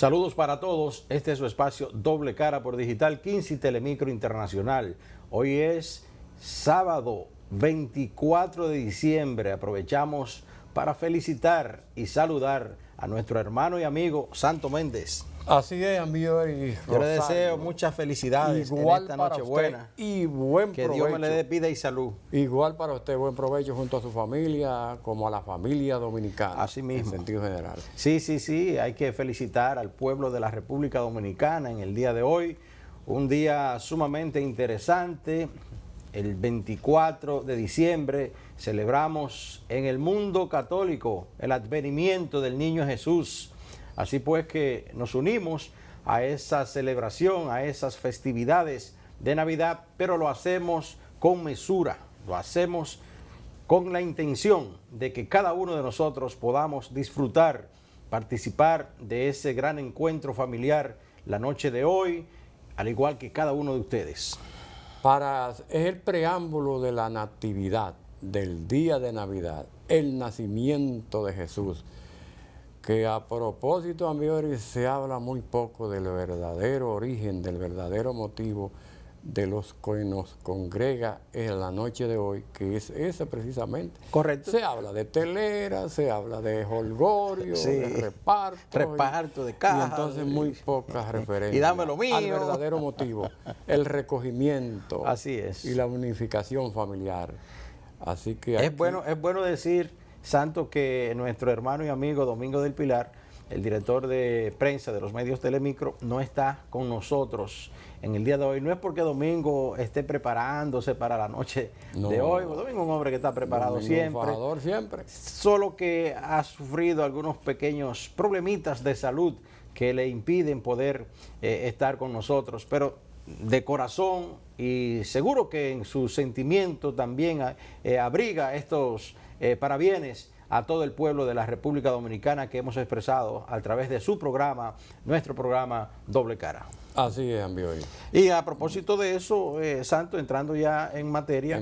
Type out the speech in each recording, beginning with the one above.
Saludos para todos, este es su espacio Doble Cara por Digital 15 y Telemicro Internacional. Hoy es sábado 24 de diciembre, aprovechamos para felicitar y saludar a nuestro hermano y amigo Santo Méndez. Así es, amigo. Yo le deseo muchas felicidades igual en esta para Nochebuena. Y buen que provecho. Dios me le dé vida y salud. Igual para usted, buen provecho junto a su familia, como a la familia dominicana. Así mismo. En sentido general. Sí, hay que felicitar al pueblo de la República Dominicana en el día de hoy. Un día sumamente interesante. El 24 de diciembre celebramos en el mundo católico el advenimiento del niño Jesús. Así pues que nos unimos a esa celebración, a esas festividades de Navidad, pero lo hacemos con mesura, lo hacemos con la intención de que cada uno de nosotros podamos disfrutar, participar de ese gran encuentro familiar la noche de hoy, al igual que cada uno de ustedes. Es el preámbulo de la natividad, del día de Navidad, el nacimiento de Jesús. Que a propósito, amigos, se habla muy poco del verdadero origen, del verdadero motivo de los que nos congrega en la noche de hoy, que es ese precisamente. Correcto. Se habla de telera, se habla de holgorio, Sí. de reparto. De cajas. Y entonces muy pocas referencias Y dame lo mío. al verdadero motivo, el recogimiento. Así es. Y la unificación familiar. Así que Es bueno decir, Santo, que nuestro hermano y amigo Domingo del Pilar, el director de prensa de los medios Telemicro, no está con nosotros en el día de hoy. No es porque Domingo esté preparándose para la noche de hoy. Domingo es un hombre que está preparado siempre. Solo que ha sufrido algunos pequeños problemitas de salud que le impiden poder estar con nosotros. Pero de corazón y seguro que en su sentimiento también abriga estos parabienes a todo el pueblo de la República Dominicana que hemos expresado a través de su programa, nuestro programa Doble Cara. Así es, Ambioy. Y a propósito de eso, Santo, entrando ya en materia,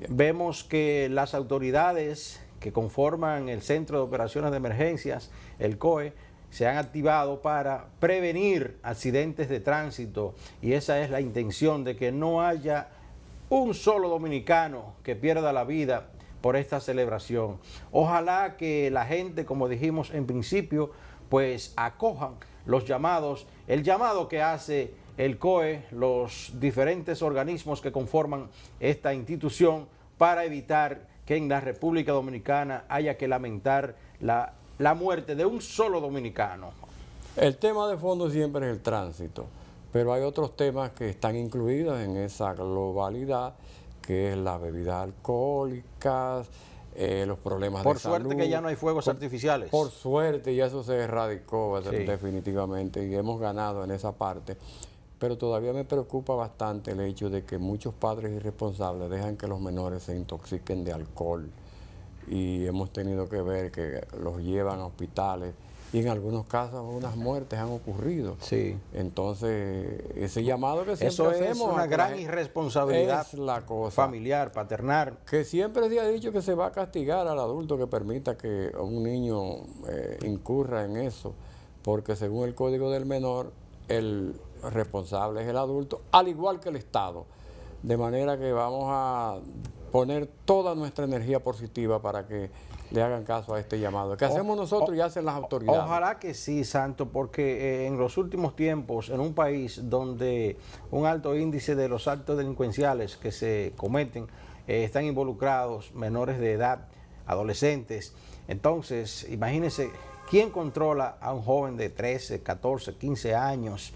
vemos que las autoridades que conforman el Centro de Operaciones de Emergencias, el COE, se han activado para prevenir accidentes de tránsito, y esa es la intención, de que no haya un solo dominicano que pierda la vida por esta celebración. Ojalá que la gente, como dijimos en principio, pues acojan los llamados, el llamado que hace el COE, los diferentes organismos que conforman esta institución, para evitar que en la República Dominicana haya que lamentar la muerte de un solo dominicano. El tema de fondo siempre es el tránsito, pero hay otros temas que están incluidos en esa globalidad, que es las bebidas alcohólicas, los problemas de salud. Por suerte que ya no hay fuegos artificiales. Por suerte, ya eso se erradicó definitivamente, y hemos ganado en esa parte. Pero todavía me preocupa bastante el hecho de que muchos padres irresponsables dejan que los menores se intoxiquen de alcohol. Y hemos tenido que ver que los llevan a hospitales, y en algunos casos unas muertes han ocurrido. Sí. Entonces, ese llamado que siempre hacemos... Eso es una gran irresponsabilidad familiar, paternal. Que siempre se ha dicho que se va a castigar al adulto que permita que un niño incurra en eso, porque según el Código del Menor, el responsable es el adulto, al igual que el Estado. De manera que vamos a poner toda nuestra energía positiva para que le hagan caso a este llamado, que hacemos nosotros y hacen las autoridades. Ojalá que sí, Santo, porque en los últimos tiempos, en un país donde un alto índice de los actos delincuenciales que se cometen están involucrados menores de edad, adolescentes, entonces imagínense quién controla a un joven de 13, 14, 15 años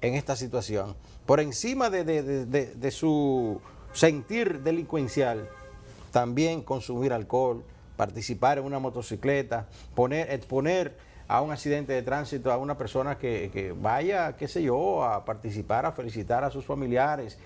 en esta situación. Por encima de su sentir delincuencial, también consumir alcohol, participar en una motocicleta, exponer a un accidente de tránsito a una persona que vaya, qué sé yo, a participar, a felicitar a sus familiares,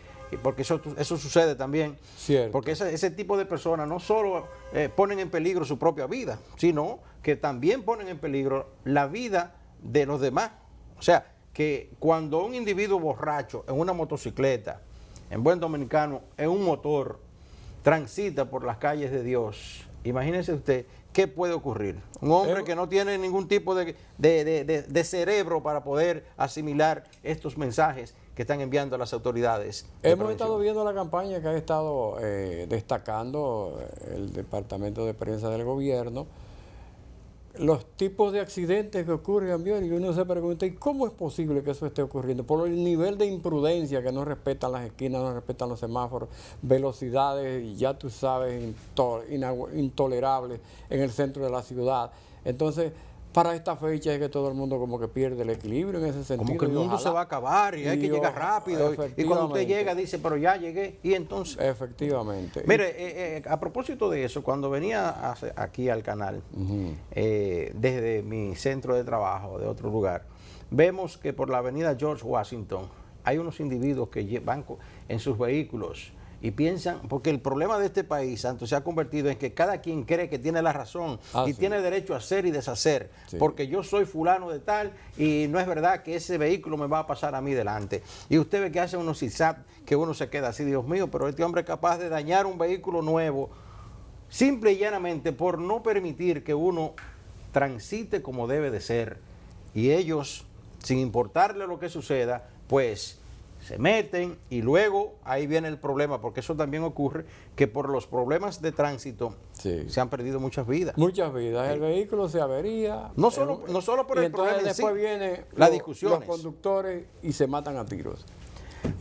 porque eso sucede también. Cierto. Porque ese tipo de personas no solo ponen en peligro su propia vida, sino que también ponen en peligro la vida de los demás. O sea, que cuando un individuo borracho en una motocicleta, en buen dominicano, en un motor, transita por las calles de Dios, imagínese usted qué puede ocurrir. Un hombre que no tiene ningún tipo de cerebro para poder asimilar estos mensajes que están enviando las autoridades. Hemos estado viendo la campaña que ha estado destacando el Departamento de Prensa del Gobierno, los tipos de accidentes que ocurren, y uno se pregunta, ¿y cómo es posible que eso esté ocurriendo? Por el nivel de imprudencia, que no respetan las esquinas, no respetan los semáforos, velocidades, ya tú sabes, intolerables en el centro de la ciudad. Entonces, para esta fecha es que todo el mundo como que pierde el equilibrio en ese sentido. Como que el mundo se va a acabar y hay que llegar rápido. Y cuando usted llega dice, pero ya llegué. Y entonces... Efectivamente. Mire, a propósito de eso, cuando venía aquí al canal, desde mi centro de trabajo, de otro lugar, vemos que por la avenida George Washington hay unos individuos que van en sus vehículos y piensan, porque el problema de este país, Santo, se ha convertido en que cada quien cree que tiene la razón y tiene derecho a hacer y deshacer, porque yo soy fulano de tal y no es verdad que ese vehículo me va a pasar a mí delante. Y usted ve que hace unos zigzag que uno se queda así, Dios mío, pero este hombre es capaz de dañar un vehículo nuevo, simple y llanamente por no permitir que uno transite como debe de ser. Y ellos, sin importarle lo que suceda, pues se meten y luego ahí viene el problema, porque eso también ocurre, que por los problemas de tránsito se han perdido muchas vidas. Muchas vidas, el vehículo se avería. No solo por el problema en sí, después vienen las discusiones. Los conductores y se matan a tiros.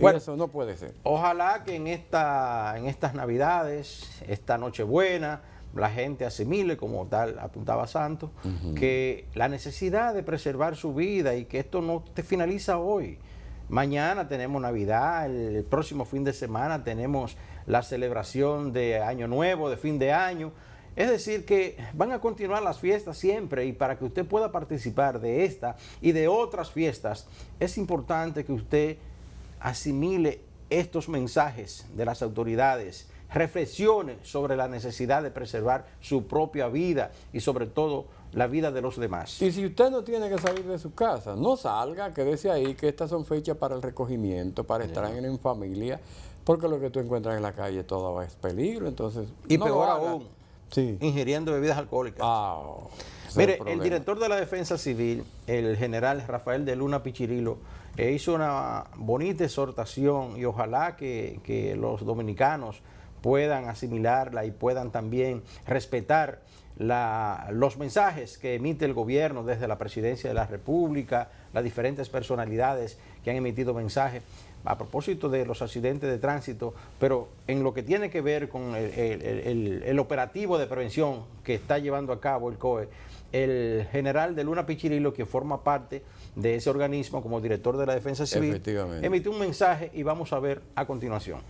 Bueno, y eso no puede ser. Ojalá que en estas Navidades, esta Nochebuena, la gente asimile, como tal apuntaba Santos, que la necesidad de preservar su vida y que esto no te finaliza hoy. Mañana tenemos Navidad, el próximo fin de semana tenemos la celebración de Año Nuevo, de fin de año. Es decir, que van a continuar las fiestas siempre, y para que usted pueda participar de esta y de otras fiestas, es importante que usted asimile estos mensajes de las autoridades, reflexione sobre la necesidad de preservar su propia vida y sobre todo la vida de los demás. Y si usted no tiene que salir de su casa, no salga, quédese ahí, que estas son fechas para el recogimiento, para estar en familia, porque lo que tú encuentras en la calle todo es peligro, entonces... Y no peor aún, ingiriendo bebidas alcohólicas. Mire, el director de la Defensa Civil, el general Rafael de Luna Pichirilo, hizo una bonita exhortación y ojalá que los dominicanos puedan asimilarla y puedan también respetar los mensajes que emite el gobierno desde la Presidencia de la República, las diferentes personalidades que han emitido mensajes a propósito de los accidentes de tránsito, pero en lo que tiene que ver con el operativo de prevención que está llevando a cabo el COE, el general de Luna Pichirilo, que forma parte de ese organismo como director de la Defensa Civil, emitió un mensaje y vamos a ver a continuación.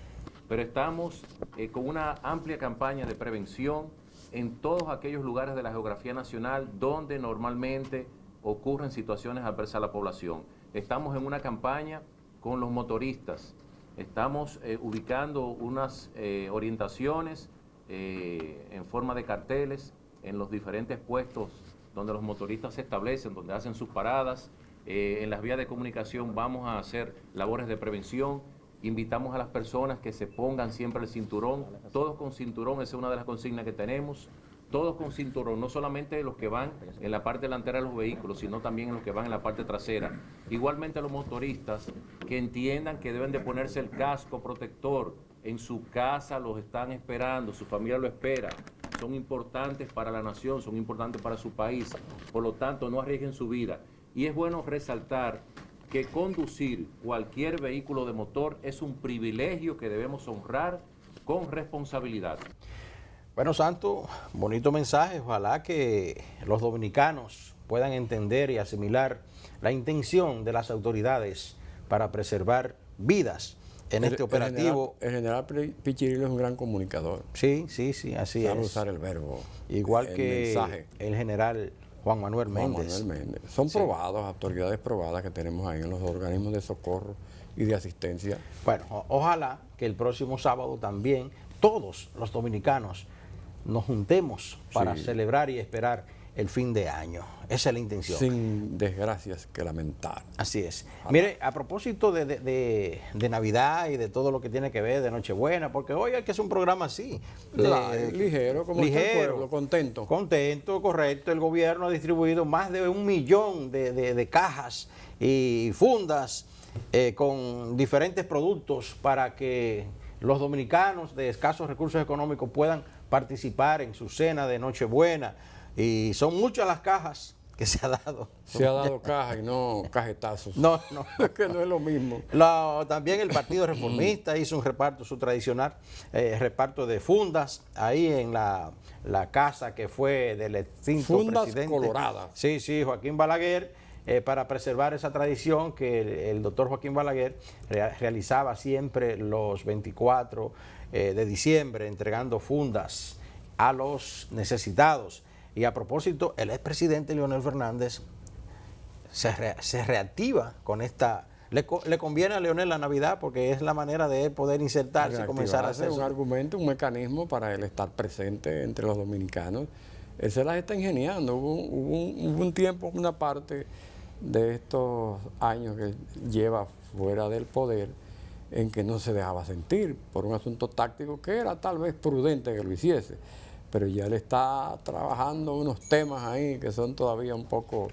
Pero estamos con una amplia campaña de prevención en todos aquellos lugares de la geografía nacional donde normalmente ocurren situaciones adversas a la población. Estamos en una campaña con los motoristas, estamos ubicando unas orientaciones en forma de carteles en los diferentes puestos donde los motoristas se establecen, donde hacen sus paradas. En las vías de comunicación vamos a hacer labores de prevención. Invitamos a las personas que se pongan siempre el cinturón, todos con cinturón, esa es una de las consignas que tenemos, todos con cinturón, no solamente los que van en la parte delantera de los vehículos, sino también los que van en la parte trasera. Igualmente los motoristas que entiendan que deben de ponerse el casco protector, en su casa los están esperando, su familia lo espera, son importantes para la nación, son importantes para su país, por lo tanto no arriesguen su vida. Y es bueno resaltar que conducir cualquier vehículo de motor es un privilegio que debemos honrar con responsabilidad. Bueno, Santo, bonito mensaje. Ojalá que los dominicanos puedan entender y asimilar la intención de las autoridades para preservar vidas en este operativo. El general Pichirilo es un gran comunicador. Sí, así es. Sabe usar el verbo. Igual que mensaje. El general Juan Manuel Méndez. Son probados, autoridades probadas que tenemos ahí en los organismos de socorro y de asistencia. Bueno, ojalá que el próximo sábado también todos los dominicanos nos juntemos para celebrar y esperar el fin de año. Esa es la intención. Sin desgracias que lamentar. Así es. Mire, a propósito de Navidad y de todo lo que tiene que ver de Nochebuena, porque hoy hay que hacer un programa así. Ligero, como está el pueblo, contento. Contento, correcto. El gobierno ha distribuido más de 1 millón de cajas y fundas con diferentes productos para que los dominicanos de escasos recursos económicos puedan participar en su cena de Nochebuena. Y son muchas las cajas que se ha dado. Se ha dado caja y no cajetazos. No. Que no es lo mismo. También el Partido Reformista hizo un reparto, su tradicional reparto de fundas, ahí en la casa que fue del extinto fundas presidente. Coloradas. Sí, Joaquín Balaguer, para preservar esa tradición que el doctor Joaquín Balaguer realizaba siempre los 24 de diciembre, entregando fundas a los necesitados. Y a propósito, el expresidente Leonel Fernández se reactiva con esta. Le conviene a Leonel la Navidad porque es la manera de poder insertarse y comenzar a hacer un argumento, un mecanismo para él estar presente entre los dominicanos. Él se las está ingeniando. Hubo un tiempo, una parte de estos años que lleva fuera del poder en que no se dejaba sentir por un asunto táctico que era tal vez prudente que lo hiciese. Pero ya él está trabajando unos temas ahí que son todavía un poco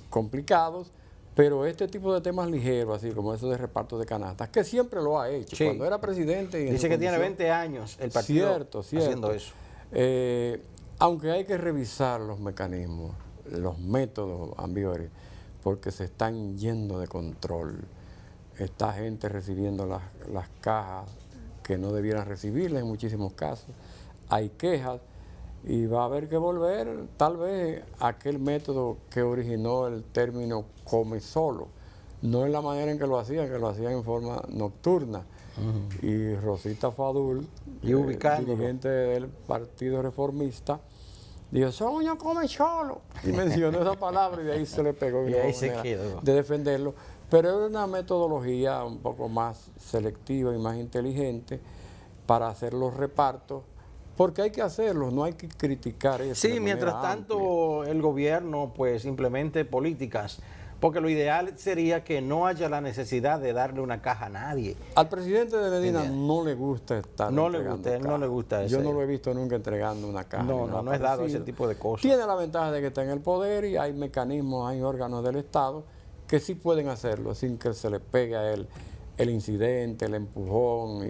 complicados, pero este tipo de temas ligeros, así como eso de reparto de canastas, que siempre lo ha hecho, sí. Cuando era presidente. Y dice que tiene 20 años el partido haciendo eso. Aunque hay que revisar los mecanismos, los métodos, Ambiori, porque se están yendo de control. Esta gente recibiendo las cajas que no debieran recibirlas en muchísimos casos. Hay quejas y va a haber que volver tal vez a aquel método que originó el término come solo. No es la manera en que lo hacían en forma nocturna. Y Rosita Fadul, dirigente del Partido Reformista, dijo, Soño come solo. Y mencionó esa palabra y de ahí se le pegó. Y ahí se quedó. De defenderlo. Pero era una metodología un poco más selectiva y más inteligente para hacer los repartos, porque hay que hacerlos, no hay que criticar eso. Sí, mientras tanto el gobierno pues implemente políticas, porque lo ideal sería que no haya la necesidad de darle una caja a nadie. Al presidente de Medina no le gusta estar entregando cajas. No le gusta eso. Yo no lo he visto nunca entregando una caja. No es dado ese tipo de cosas. Tiene la ventaja de que está en el poder y hay mecanismos, hay órganos del Estado que sí pueden hacerlo sin que se le pegue a él el incidente, el empujón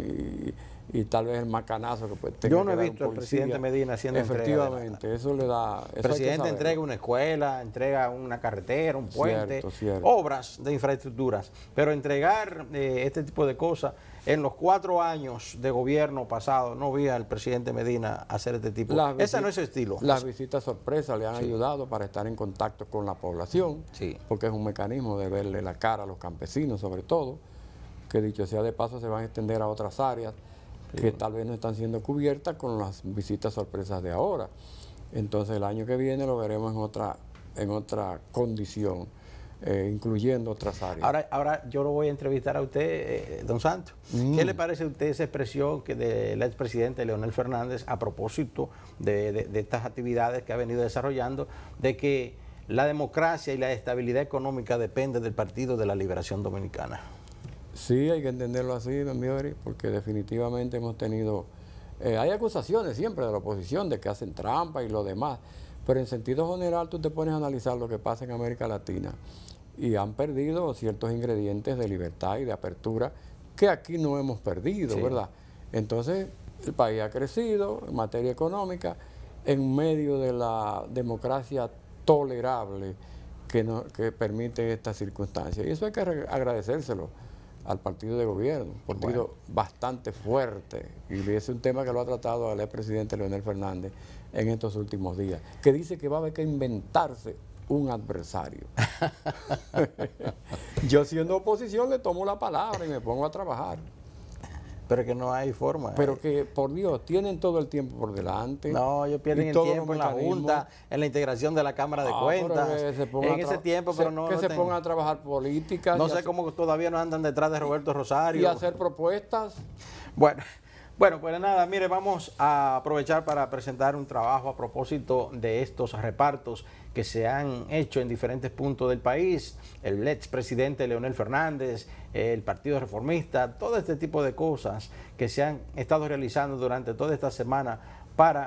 y tal vez el macanazo que puede tener. Yo no he visto al presidente Medina haciendo efectivamente, eso le da. El presidente entrega una escuela, entrega una carretera, un puente, cierto. Obras de infraestructuras, pero entregar este tipo de cosas, en los 4 años de gobierno pasado, no vi al presidente Medina hacer este tipo. Ese no es su estilo. Las visitas sorpresas le han ayudado para estar en contacto con la población, porque es un mecanismo de verle la cara a los campesinos, sobre todo, que dicho sea de paso se van a extender a otras áreas que tal vez no están siendo cubiertas con las visitas sorpresas de ahora. Entonces el año que viene lo veremos en otra condición, incluyendo otras áreas. Ahora yo lo voy a entrevistar a usted, don Santos. ¿Qué le parece a usted esa expresión que del expresidente Leonel Fernández a propósito de estas actividades que ha venido desarrollando, de que la democracia y la estabilidad económica depende del Partido de la Liberación Dominicana? Sí, hay que entenderlo así, don Biori, porque definitivamente hemos tenido... hay acusaciones siempre de la oposición de que hacen trampa y lo demás, pero en sentido general tú te pones a analizar lo que pasa en América Latina y han perdido ciertos ingredientes de libertad y de apertura que aquí no hemos perdido, ¿verdad? Entonces, el país ha crecido en materia económica en medio de la democracia tolerable que permite estas circunstancias. Y eso hay que agradecérselo al partido de gobierno, un partido bastante fuerte, y es un tema que lo ha tratado el expresidente Leonel Fernández en estos últimos días, que dice que va a haber que inventarse un adversario. Yo siendo oposición le tomo la palabra y me pongo a trabajar. Pero que no hay forma. Pero que, por Dios, tienen todo el tiempo por delante. No, ellos pierden el tiempo en la Junta, en la integración de la Cámara de Cuentas. En ese tiempo, pero no... Que se pongan a trabajar políticas. No sé cómo todavía no andan detrás de Roberto Rosario. Y hacer propuestas. Bueno, Bueno, pues nada, mire, vamos a aprovechar para presentar un trabajo a propósito de estos repartos que se han hecho en diferentes puntos del país. El expresidente Leonel Fernández, el Partido Reformista, todo este tipo de cosas que se han estado realizando durante toda esta semana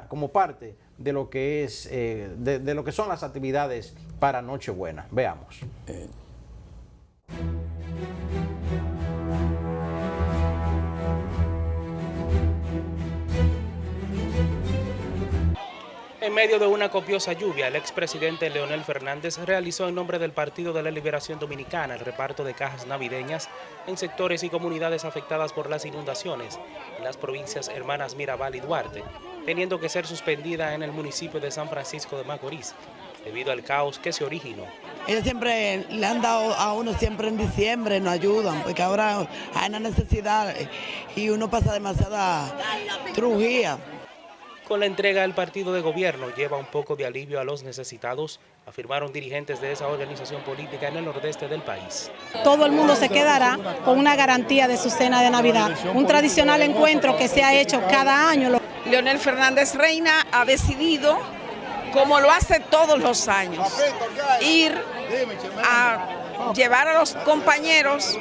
como parte de lo que es de lo que son las actividades para Nochebuena. Veamos. En medio de una copiosa lluvia, el expresidente Leonel Fernández realizó en nombre del Partido de la Liberación Dominicana el reparto de cajas navideñas en sectores y comunidades afectadas por las inundaciones en las provincias hermanas Mirabal y Duarte, teniendo que ser suspendida en el municipio de San Francisco de Macorís, debido al caos que se originó. Ellos siempre le han dado a uno siempre en diciembre, nos ayudan, porque ahora hay una necesidad y uno pasa demasiada trujía. Con la entrega del partido de gobierno lleva un poco de alivio a los necesitados, afirmaron dirigentes de esa organización política en el nordeste del país. Todo el mundo se quedará con una garantía de su cena de Navidad, un tradicional encuentro que se ha hecho cada año. Leonel Fernández Reina ha decidido, como lo hace todos los años, ir a llevar a los compañeros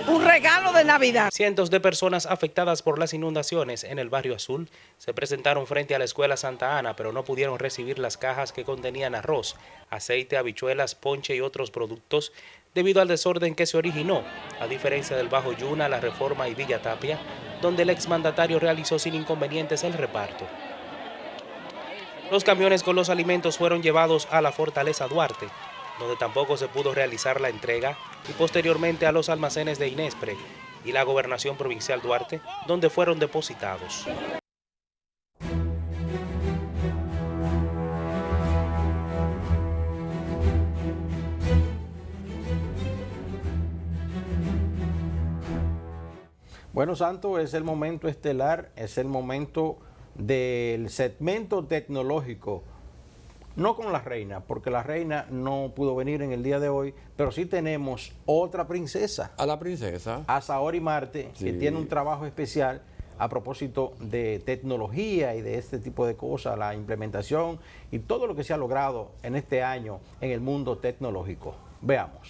un regalo de Navidad. Cientos de personas afectadas por las inundaciones en el Barrio Azul se presentaron frente a la Escuela Santa Ana, pero no pudieron recibir las cajas que contenían arroz, aceite, habichuelas, ponche y otros productos debido al desorden que se originó, a diferencia del Bajo Yuna, La Reforma y Villa Tapia, donde el exmandatario realizó sin inconvenientes el reparto. Los camiones con los alimentos fueron llevados a la Fortaleza Duarte, donde tampoco se pudo realizar la entrega, y posteriormente a los almacenes de Inespre y la Gobernación Provincial Duarte, donde fueron depositados. Bueno, Santo, es el momento estelar, es el momento del segmento tecnológico. No con la reina, porque la reina no pudo venir en el día de hoy, pero sí tenemos otra princesa. A la princesa. A Saori Marte, sí, que tiene un trabajo especial a propósito de tecnología y de este tipo de cosas, la implementación y todo lo que se ha logrado en este año en el mundo tecnológico. Veamos.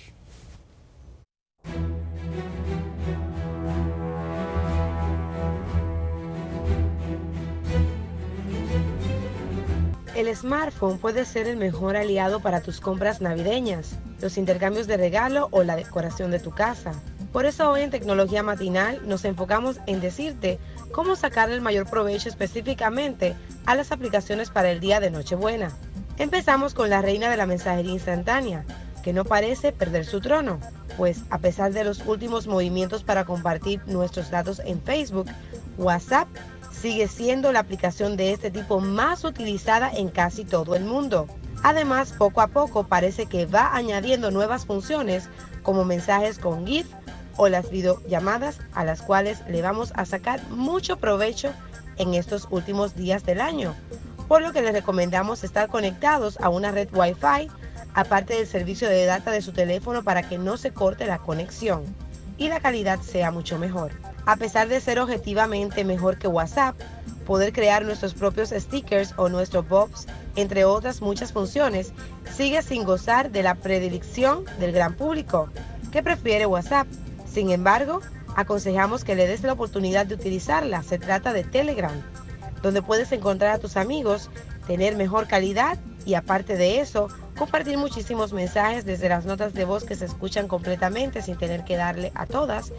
El smartphone puede ser el mejor aliado para tus compras navideñas, los intercambios de regalo o la decoración de tu casa. Por eso hoy en Tecnología Matinal nos enfocamos en decirte cómo sacarle el mayor provecho específicamente a las aplicaciones para el día de Nochebuena. Empezamos con la reina de la mensajería instantánea, que no parece perder su trono, pues a pesar de los últimos movimientos para compartir nuestros datos en Facebook, WhatsApp sigue siendo la aplicación de este tipo más utilizada en casi todo el mundo. Además, poco a poco parece que va añadiendo nuevas funciones como mensajes con GIF o las videollamadas, a las cuales le vamos a sacar mucho provecho en estos últimos días del año, por lo que les recomendamos estar conectados a una red Wi-Fi, aparte del servicio de data de su teléfono, para que no se corte la conexión y la calidad sea mucho mejor. A pesar de ser objetivamente mejor que WhatsApp, poder crear nuestros propios stickers o nuestros pops, entre otras muchas funciones, sigue sin gozar de la predilección del gran público, que prefiere WhatsApp. Sin embargo, aconsejamos que le des la oportunidad de utilizarla. Se trata de Telegram, donde puedes encontrar a tus amigos, tener mejor calidad y, aparte de eso, compartir muchísimos mensajes desde las notas de voz que se escuchan completamente sin tener que darle a todas,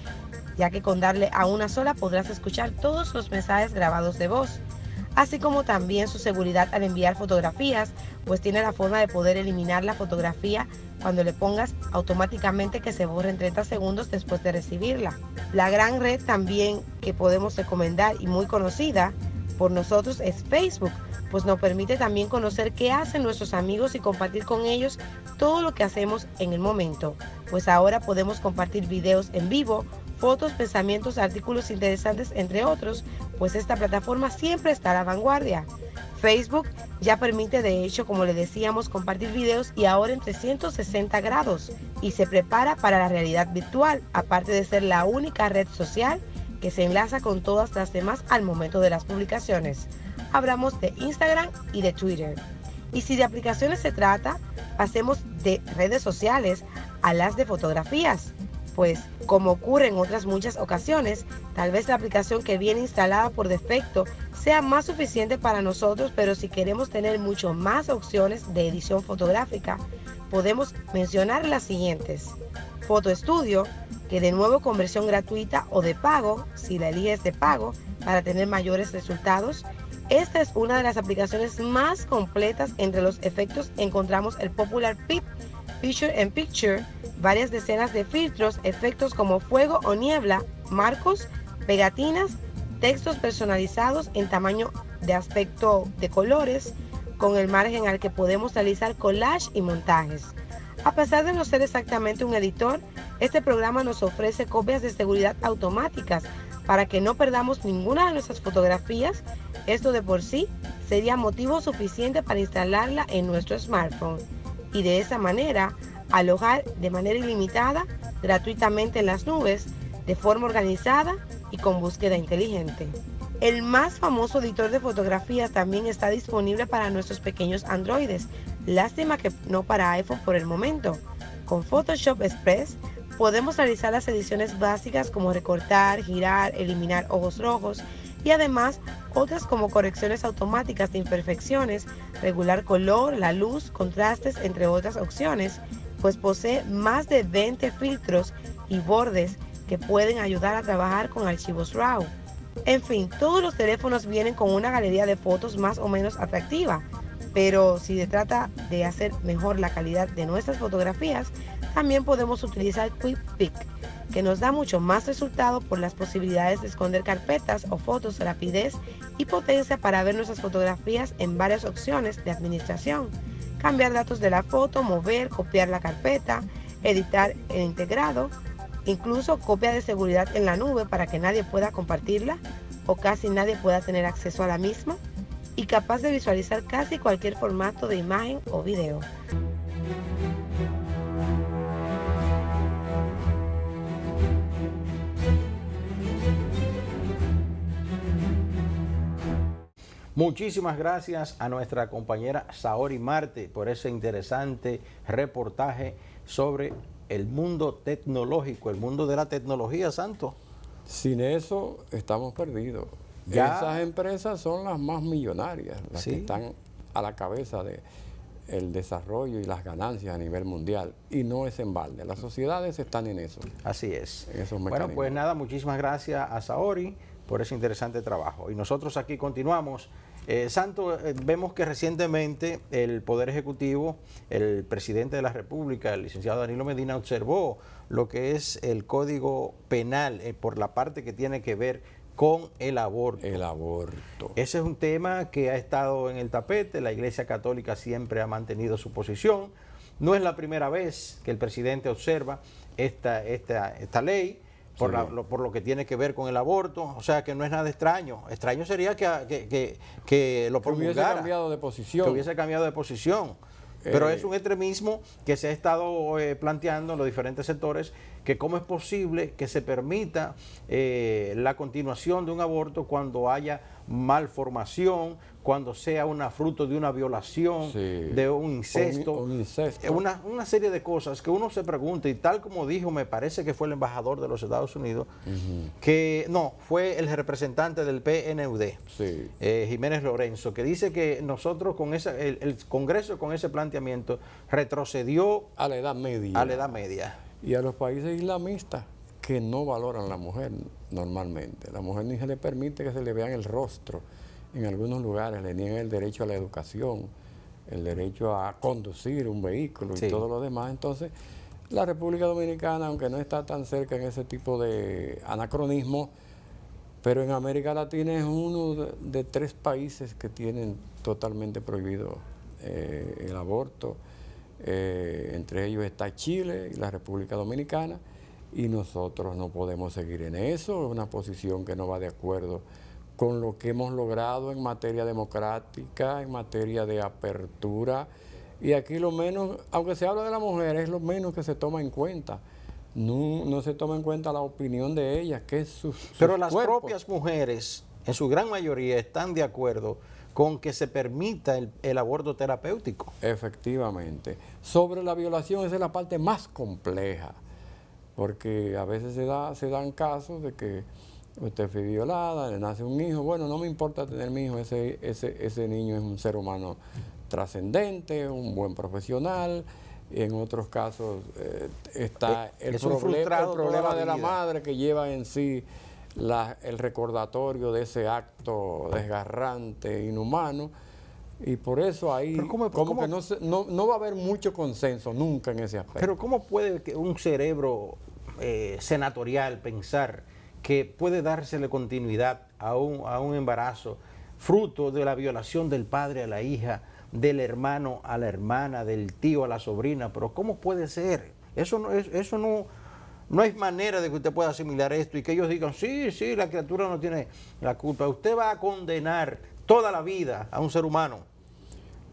ya que con darle a una sola podrás escuchar todos los mensajes grabados de voz, así como también su seguridad al enviar fotografías, pues tiene la forma de poder eliminar la fotografía cuando le pongas automáticamente que se borre en 30 segundos después de recibirla. La gran red también que podemos recomendar y muy conocida por nosotros es Facebook, pues nos permite también conocer qué hacen nuestros amigos y compartir con ellos todo lo que hacemos en el momento, pues ahora podemos compartir videos en vivo, fotos, pensamientos, artículos interesantes, entre otros, pues esta plataforma siempre está a la vanguardia. Facebook ya permite, de hecho, como le decíamos, compartir videos y ahora en 360 grados y se prepara para la realidad virtual, aparte de ser la única red social que se enlaza con todas las demás al momento de las publicaciones. Hablamos de Instagram y de Twitter. Y si de aplicaciones se trata, pasemos de redes sociales a las de fotografías. Pues, como ocurre en otras muchas ocasiones, tal vez la aplicación que viene instalada por defecto sea más suficiente para nosotros, pero si queremos tener mucho más opciones de edición fotográfica, podemos mencionar las siguientes. Photo Studio, que de nuevo con versión gratuita o de pago, si la eliges de pago, para tener mayores resultados. Esta es una de las aplicaciones más completas. Entre los efectos encontramos el popular PIP, Picture in Picture, varias decenas de filtros, efectos como fuego o niebla, marcos, pegatinas, textos personalizados en tamaño de aspecto de colores, con el margen al que podemos realizar collage y montajes. A pesar de no ser exactamente un editor, este programa nos ofrece copias de seguridad automáticas para que no perdamos ninguna de nuestras fotografías. Esto de por sí sería motivo suficiente para instalarla en nuestro smartphone y de esa manera alojar de manera ilimitada, gratuitamente en las nubes, de forma organizada y con búsqueda inteligente. El más famoso editor de fotografías también está disponible para nuestros pequeños androides. Lástima que no para iPhone por el momento. Con Photoshop Express podemos realizar las ediciones básicas como recortar, girar, eliminar ojos rojos y además otras como correcciones automáticas de imperfecciones, regular color, la luz, contrastes, entre otras opciones, pues posee más de 20 filtros y bordes que pueden ayudar a trabajar con archivos RAW. En fin, todos los teléfonos vienen con una galería de fotos más o menos atractiva, pero si se trata de hacer mejor la calidad de nuestras fotografías, también podemos utilizar Quick Pick, que nos da mucho más resultado por las posibilidades de esconder carpetas o fotos, rapidez y potencia para ver nuestras fotografías en varias opciones de administración, cambiar datos de la foto, mover, copiar la carpeta, editar el integrado, incluso copia de seguridad en la nube para que nadie pueda compartirla o casi nadie pueda tener acceso a la misma, y capaz de visualizar casi cualquier formato de imagen o video. Muchísimas gracias a nuestra compañera Saori Marte por ese interesante reportaje sobre el mundo tecnológico, el mundo de la tecnología, Santo. Sin eso estamos perdidos. Ya. Esas empresas son las más millonarias, las Sí. que están a la cabeza del desarrollo y las ganancias a nivel mundial. Y no es en balde. Las sociedades están en eso. Así es. En esos Bueno, mecanismos. pues nada, muchísimas gracias a Saori por ese interesante trabajo. Y nosotros aquí continuamos. Santo, vemos que recientemente el Poder Ejecutivo, el presidente de la República, el licenciado Danilo Medina, observó lo que es el Código Penal por la parte que tiene que ver con el aborto. El aborto. Ese es un tema que ha estado en el tapete. La Iglesia Católica siempre ha mantenido su posición. No es la primera vez que el presidente observa esta ley. Por lo que tiene que ver con el aborto, o sea que no es nada extraño. Extraño sería que lo promulgara. Que hubiese cambiado de posición. Que hubiese cambiado de posición. Pero es un extremismo que se ha estado planteando en los diferentes sectores, que cómo es posible que se permita la continuación de un aborto cuando haya malformación, cuando sea fruto de una violación, de un incesto, una serie de cosas que uno se pregunta, y tal como dijo, me parece que fue el embajador de los Estados Unidos, que no, fue el representante del PNUD, Jiménez Lorenzo, que dice que nosotros con el Congreso con ese planteamiento retrocedió a la Edad Media. Y a los países islamistas que no valoran a la mujer normalmente. La mujer ni se le permite que se le vean el rostro. En algunos lugares le niegan el derecho a la educación, el derecho a conducir un vehículo y todo lo demás. Entonces, la República Dominicana, aunque no está tan cerca en ese tipo de anacronismo, pero en América Latina es uno de 3 países que tienen totalmente prohibido el aborto. Entre ellos está Chile y la República Dominicana, y nosotros no podemos seguir en eso. Es una posición que no va de acuerdo con lo que hemos logrado en materia democrática, en materia de apertura, y aquí lo menos, aunque se habla de la mujer, es lo menos que se toma en cuenta. no se toma en cuenta la opinión de ellas, que es sus Pero las cuerpos. propias mujeres, en su gran mayoría, están de acuerdo con que se permita el aborto terapéutico. Efectivamente. Sobre la violación, esa es la parte más compleja, porque a veces se dan casos de que usted fue violada, le nace un hijo, bueno, no me importa tener mi hijo, ese niño es un ser humano trascendente, un buen profesional. En otros casos está el problema de la madre, que lleva en sí el recordatorio de ese acto desgarrante, inhumano, y por eso ahí que no va a haber mucho consenso nunca en ese aspecto. Pero ¿cómo puede que un cerebro senatorial pensar que puede dársele continuidad a un embarazo fruto de la violación del padre a la hija, del hermano a la hermana, del tío a la sobrina? Pero ¿cómo puede ser? Eso no hay manera de que usted pueda asimilar esto y que ellos digan, sí, la criatura no tiene la culpa. Usted va a condenar toda la vida a un ser humano.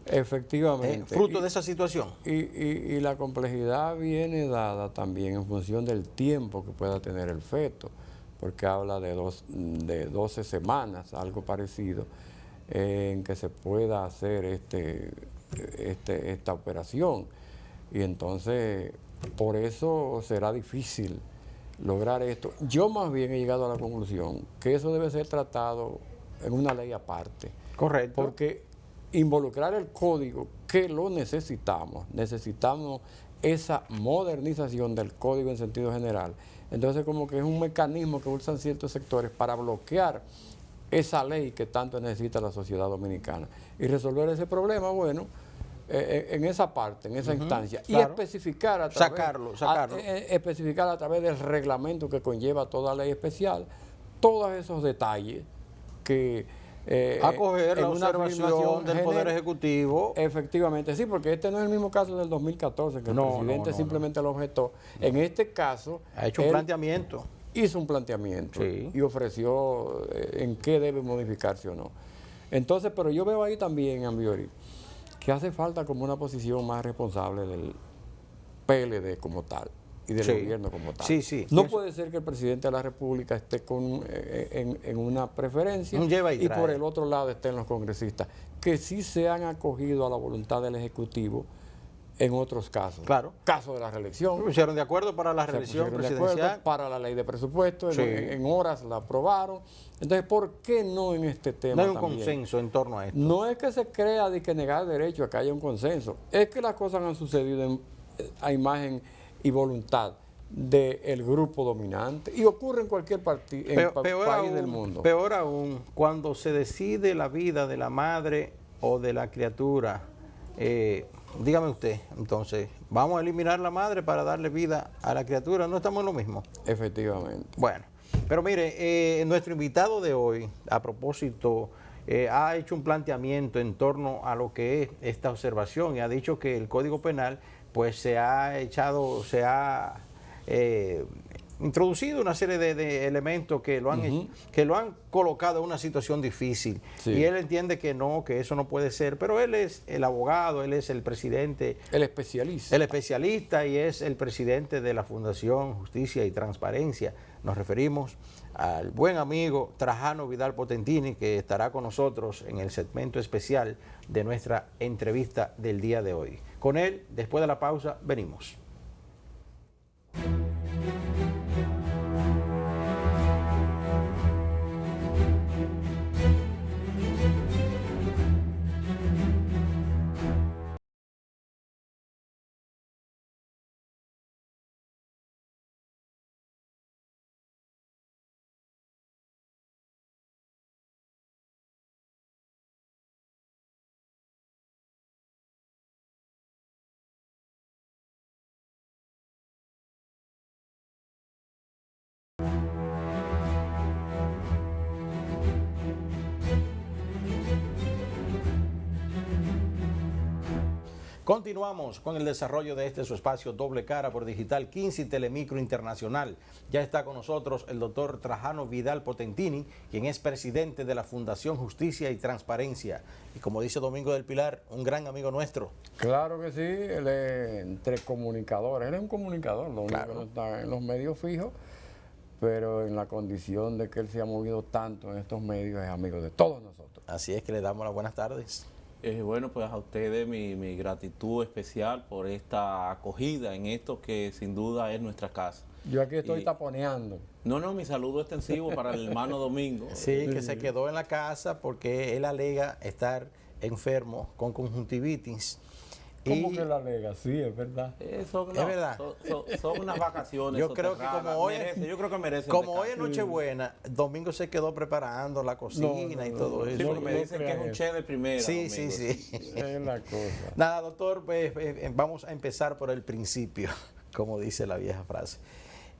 Efectivamente. Fruto de esa situación. Y la complejidad viene dada también en función del tiempo que pueda tener el feto, porque habla de 12 semanas, algo parecido, en que se pueda hacer esta operación. Y entonces, por eso será difícil lograr esto. Yo más bien he llegado a la conclusión que eso debe ser tratado en una ley aparte. Correcto. Porque involucrar el código, que lo necesitamos esa modernización del código en sentido general. Entonces como que es un mecanismo que usan ciertos sectores para bloquear esa ley que tanto necesita la sociedad dominicana. Y resolver ese problema, bueno, en esa parte, en esa instancia, claro, y especificar a través, especificar a través del reglamento que conlleva toda ley especial todos esos detalles que acoger la observación del Poder Ejecutivo. Efectivamente, sí, porque este no es el mismo caso del 2014, que el presidente simplemente lo objetó. En este caso ha hecho un planteamiento. Hizo un planteamiento y ofreció en qué debe modificarse o no. Entonces, pero yo veo ahí también, Ambiori, que hace falta como una posición más responsable del PLD como tal y del gobierno como tal. No puede ser que el presidente de la República esté en una preferencia y por el otro lado estén los congresistas, que sí se han acogido a la voluntad del Ejecutivo en otros casos. Claro. Caso de la reelección. Se pusieron de acuerdo para la reelección presidencial. Para la ley de presupuesto, en horas la aprobaron. Entonces, ¿por qué no en este tema no hay un también? Consenso en torno a esto? No es que se crea de que negar derecho a que haya un consenso, es que las cosas han sucedido a imagen y voluntad del grupo dominante y ocurre en cualquier país del mundo. Peor aún, cuando se decide la vida de la madre o de la criatura, dígame usted, entonces, ¿vamos a eliminar la madre para darle vida a la criatura? ¿No estamos en lo mismo? Efectivamente. Bueno, pero mire, nuestro invitado de hoy, a propósito, ha hecho un planteamiento en torno a lo que es esta observación y ha dicho que el Código Penal pues se ha introducido una serie de elementos que lo han colocado en una situación difícil. Y él entiende que no, que eso no puede ser, pero él es el abogado, él es el presidente. El especialista. El especialista y es el presidente de la Fundación Justicia y Transparencia. Nos referimos al buen amigo Trajano Vidal Potentini, que estará con nosotros en el segmento especial de nuestra entrevista del día de hoy. Con él, después de la pausa, venimos. Continuamos con el desarrollo de este su espacio Doble Cara por Digital 15 y Telemicro Internacional. Ya está con nosotros el doctor Trajano Vidal Potentini, quien es presidente de la Fundación Justicia y Transparencia. Y como dice Domingo del Pilar, un gran amigo nuestro. Claro que sí, él es entre comunicadores, él es un comunicador, lo único que no está en los medios fijos, pero en la condición de que él se ha movido tanto en estos medios, es amigo de todos nosotros. Así es que le damos las buenas tardes. Bueno, pues a ustedes mi gratitud especial por esta acogida en esto que sin duda es nuestra casa. Yo aquí estoy taponeando. No, mi saludo extensivo para el hermano Domingo. Sí, que se quedó en la casa porque él alega estar enfermo con conjuntivitis. ¿Cómo que la alega? Sí, es verdad. Es verdad. Son unas vacaciones. Yo creo que como merece, hoy es Nochebuena, Domingo se quedó preparando la cocina y todo eso. Sí, porque me dicen que es un chef de primera. Sí, Domingo. sí. Es la cosa. Nada, doctor, pues vamos a empezar por el principio, como dice la vieja frase.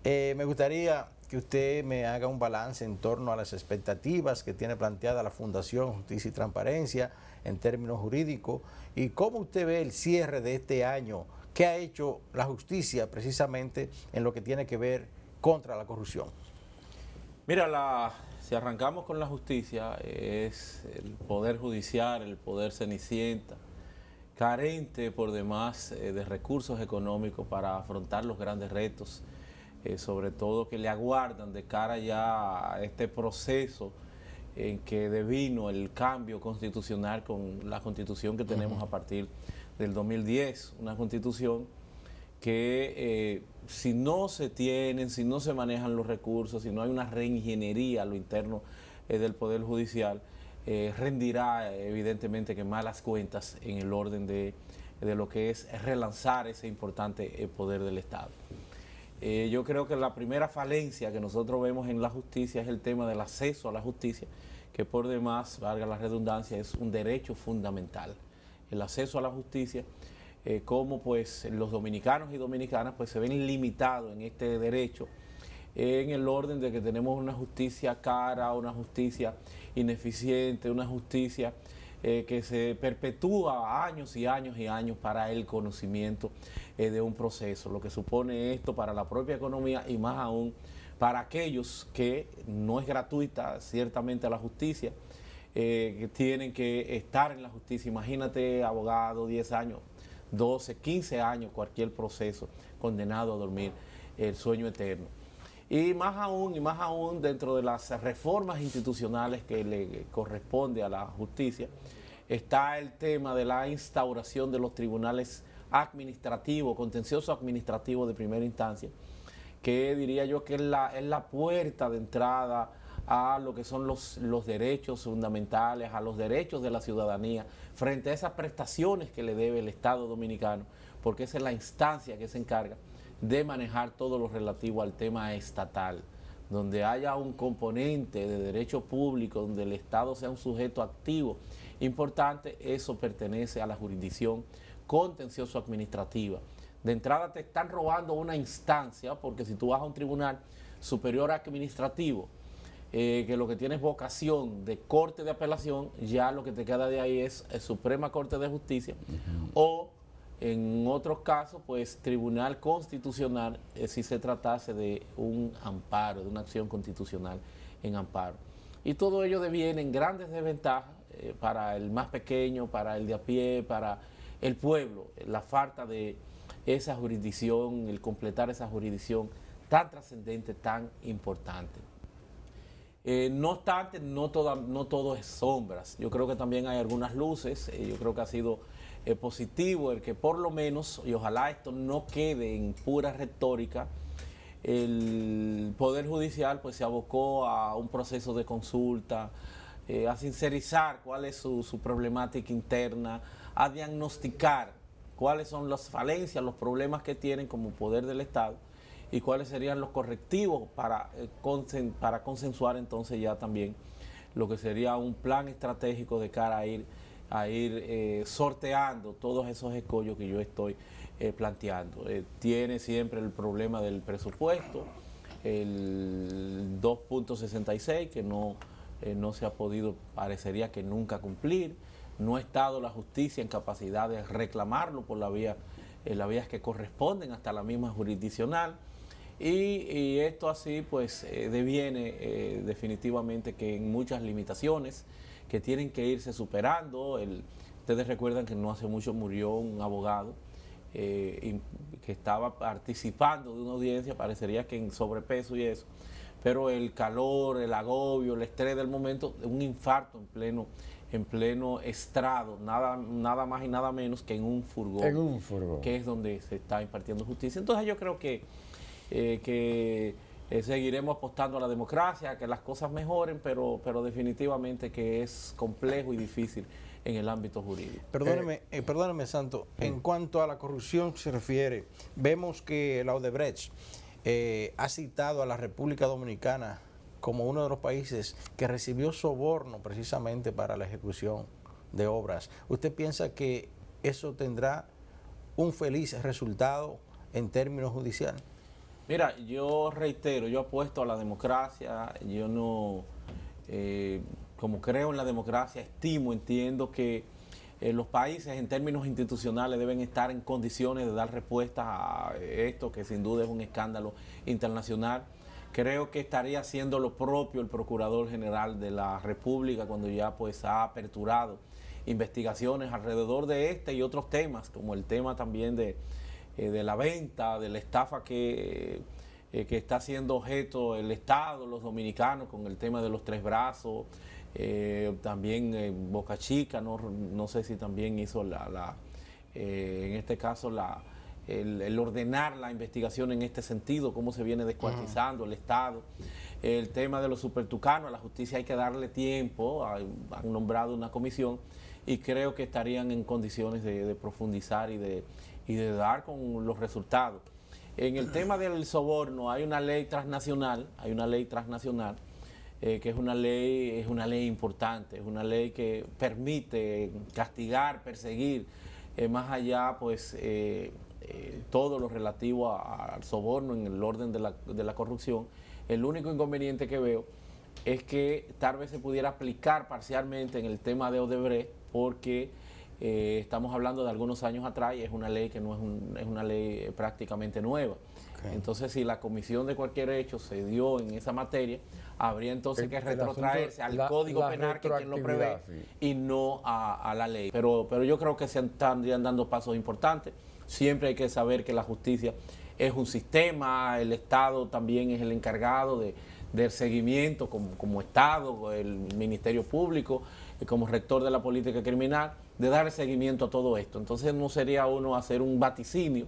Me gustaría que usted me haga un balance en torno a las expectativas que tiene planteada la Fundación Justicia y Transparencia en términos jurídicos y cómo usted ve el cierre de este año, qué ha hecho la justicia precisamente en lo que tiene que ver contra la corrupción. Mira, si arrancamos con la justicia, es el poder judicial, el poder cenicienta, carente por demás de recursos económicos para afrontar los grandes retos, sobre todo que le aguardan de cara ya a este proceso en que devino el cambio constitucional con la constitución que tenemos a partir del 2010, una constitución que si no se tienen, si no se manejan los recursos, si no hay una reingeniería a lo interno del Poder Judicial, rendirá evidentemente que malas cuentas en el orden de lo que es relanzar ese importante poder del Estado. Yo creo que la primera falencia que nosotros vemos en la justicia es el tema del acceso a la justicia, que por demás, valga la redundancia, es un derecho fundamental. El acceso a la justicia, como pues los dominicanos y dominicanas pues se ven limitados en este derecho, en el orden de que tenemos una justicia cara, una justicia ineficiente, una justicia que se perpetúa años y años y años para el conocimiento de un proceso, lo que supone esto para la propia economía y más aún para aquellos que no es gratuita ciertamente la justicia, que tienen que estar en la justicia. Imagínate, abogado, 10 años, 12, 15 años, cualquier proceso, condenado a dormir el sueño eterno. Y más aún dentro de las reformas institucionales que le corresponde a la justicia, está el tema de la instauración de los tribunales administrativos, contencioso administrativo de primera instancia, que diría yo que es la puerta de entrada a lo que son los derechos fundamentales, a los derechos de la ciudadanía, frente a esas prestaciones que le debe el Estado dominicano, porque esa es la instancia que se encarga de manejar todo lo relativo al tema estatal, donde haya un componente de derecho público, donde el Estado sea un sujeto activo importante, eso pertenece a la jurisdicción contencioso administrativa. De entrada te están robando una instancia, porque si tú vas a un tribunal superior administrativo, que lo que tiene es vocación de corte de apelación, ya lo que te queda de ahí es Suprema Corte de Justicia, o en otros casos, pues Tribunal Constitucional, si se tratase de un amparo, de una acción constitucional en amparo. Y todo ello deviene en grandes desventajas para el más pequeño, para el de a pie, para el pueblo, la falta de esa jurisdicción, el completar esa jurisdicción tan trascendente, tan importante. No obstante, no todo es sombras. Yo creo que también hay algunas luces. Yo creo que ha sido positivo el que por lo menos, y ojalá esto no quede en pura retórica, el Poder Judicial pues se abocó a un proceso de consulta, a sincerizar cuál es su problemática interna, a diagnosticar cuáles son las falencias, los problemas que tienen como poder del Estado y cuáles serían los correctivos para consensuar entonces ya también lo que sería un plan estratégico de cara a ir sorteando todos esos escollos que yo estoy planteando. Tiene siempre el problema del presupuesto, el 2.66 que no se ha podido, parecería que nunca cumplir. no ha estado la justicia en capacidad de reclamarlo por las vías que corresponden, hasta la misma jurisdiccional. Y esto así pues deviene definitivamente que en muchas limitaciones que tienen que irse superando. Ustedes recuerdan que no hace mucho murió un abogado que estaba participando de una audiencia, parecería que en sobrepeso y eso, pero el calor, el agobio, el estrés del momento, un infarto en pleno estrado, nada más y nada menos que en un furgón, que es donde se está impartiendo justicia. Entonces yo creo que seguiremos apostando a la democracia, que las cosas mejoren, pero definitivamente que es complejo y difícil en el ámbito jurídico. Perdóneme, Santo, en cuanto a la corrupción se refiere, vemos que la Odebrecht ha citado a la República Dominicana como uno de los países que recibió soborno precisamente para la ejecución de obras. ¿Usted piensa que eso tendrá un feliz resultado en términos judiciales? Mira, yo reitero, yo apuesto a la democracia, yo no, como creo en la democracia, entiendo que los países en términos institucionales deben estar en condiciones de dar respuesta a esto, que sin duda es un escándalo internacional. Creo que estaría haciendo lo propio el Procurador General de la República cuando ya pues ha aperturado investigaciones alrededor de este y otros temas, como el tema también de la venta, de la estafa que está siendo objeto el Estado, los dominicanos, con el tema de los 3 brazos, también Boca Chica, no sé si también hizo en este caso el ordenar la investigación en este sentido, cómo se viene descuartizando el Estado. El tema de los supertucanos, a la justicia hay que darle tiempo, han nombrado una comisión y creo que estarían en condiciones de profundizar y de dar con los resultados. En el tema del soborno hay una ley transnacional, que es una ley importante, es una ley que permite castigar, perseguir, más allá pues todo lo relativo al soborno en el orden de la corrupción. El único inconveniente que veo es que tal vez se pudiera aplicar parcialmente en el tema de Odebrecht, porque estamos hablando de algunos años atrás y es una ley que no es una ley prácticamente nueva. Okay. Entonces, si la comisión de cualquier hecho se dio en esa materia, habría entonces que retrotraerse al Código Penal, que quien lo prevé, y no a la ley. Pero yo creo que se estarían dando pasos importantes. Siempre hay que saber que la justicia es un sistema, el Estado también es el encargado del seguimiento como Estado, el Ministerio Público, como rector de la política criminal, de dar seguimiento a todo esto. Entonces no sería uno hacer un vaticinio